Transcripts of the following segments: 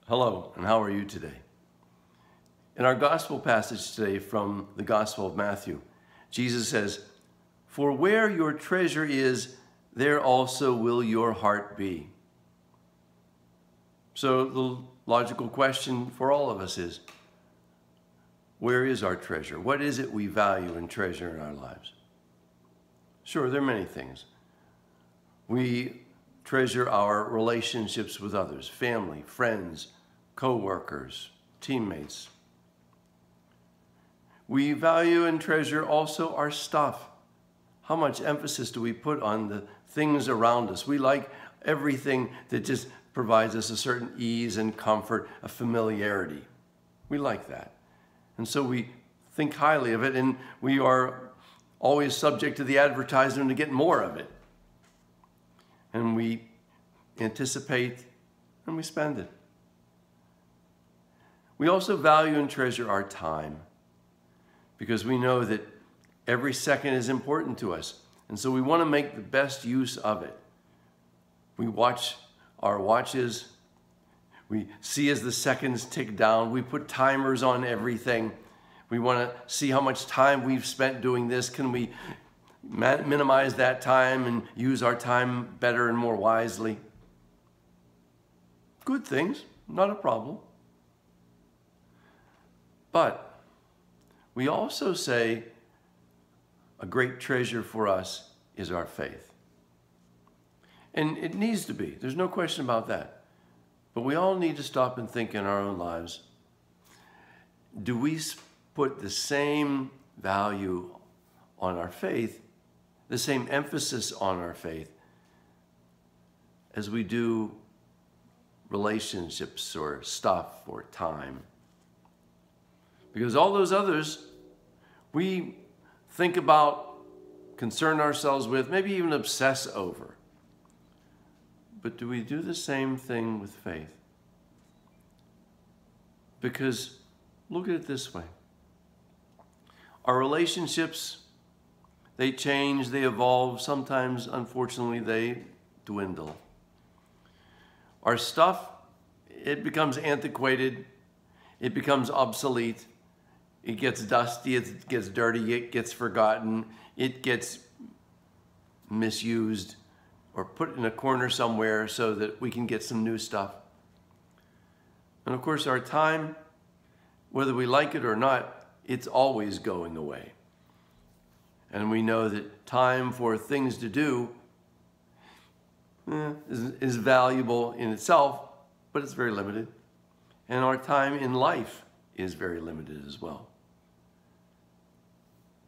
Hello, and how are you today? In our gospel passage today from the Gospel of Matthew, Jesus says, "For where your treasure is, there also will your heart be." So the logical question for all of us is, where is our treasure? What is it we value and treasure in our lives? Sure, there are many things. We treasure our relationships with others, family, friends, co-workers, teammates. We value and treasure also our stuff. How much emphasis do we put on the things around us? We like everything that just provides us a certain ease and comfort, a familiarity. We like that. And so we think highly of it, and we are always subject to the advertisement to get more of it. And we anticipate and we spend it. We also value and treasure our time because we know that every second is important to us. And so we want to make the best use of it. We watch our watches. We see as the seconds tick down. We put timers on everything. We want to see how much time we've spent doing this. Can we minimize that time and use our time better and more wisely? Good things, not a problem. But we also say a great treasure for us is our faith. And it needs to be. There's no question about that. But we all need to stop and think in our own lives, do we put the same value on our faith, the same emphasis on our faith, as we do relationships or stuff or time? Because all those others, we think about, concern ourselves with, maybe even obsess over. But do we do the same thing with faith? Because look at it this way. Our relationships, they change, they evolve. Sometimes, unfortunately, they dwindle. Our stuff, it becomes antiquated. It becomes obsolete. It gets dusty, it gets dirty, it gets forgotten, it gets misused or put in a corner somewhere so that we can get some new stuff. And of course, our time, whether we like it or not, it's always going away. And we know that time for things to do is valuable in itself, but it's very limited. And our time in life is very limited as well.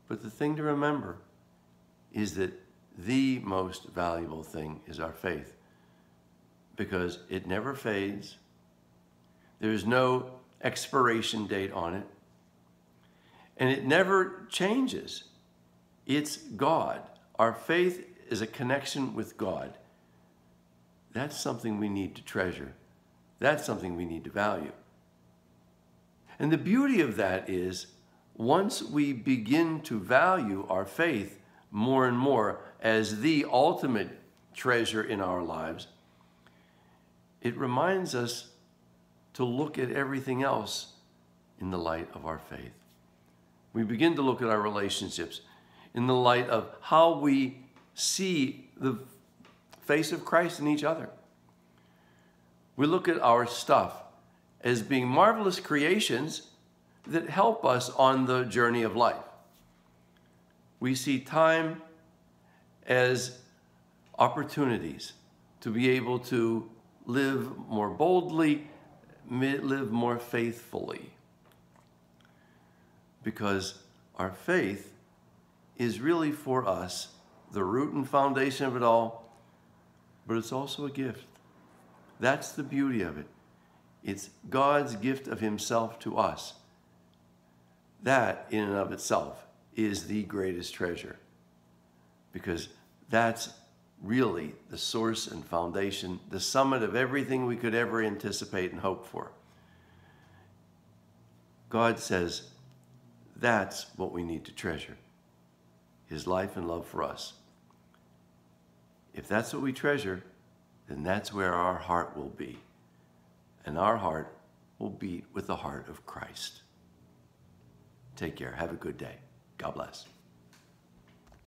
But the thing to remember is that the most valuable thing is our faith, because it never fades. There's no expiration date on it, and it never changes. It's God. Our faith is a connection with God. That's something we need to treasure. That's something we need to value. And the beauty of that is, once we begin to value our faith more and more as the ultimate treasure in our lives, it reminds us to look at everything else in the light of our faith. We begin to look at our relationships in the light of how we see the face of Christ in each other. We look at our stuff as being marvelous creations that help us on the journey of life. We see time as opportunities to be able to live more boldly, live more faithfully. Because our faith is really for us the root and foundation of it all, but it's also a gift. That's the beauty of it. It's God's gift of himself to us. That, in and of itself, is the greatest treasure, because that's really the source and foundation, the summit of everything we could ever anticipate and hope for. God says that's what we need to treasure, his life and love for us. If that's what we treasure, then that's where our heart will be. and our heart will beat with the heart of Christ. Take care. Have a good day. God bless.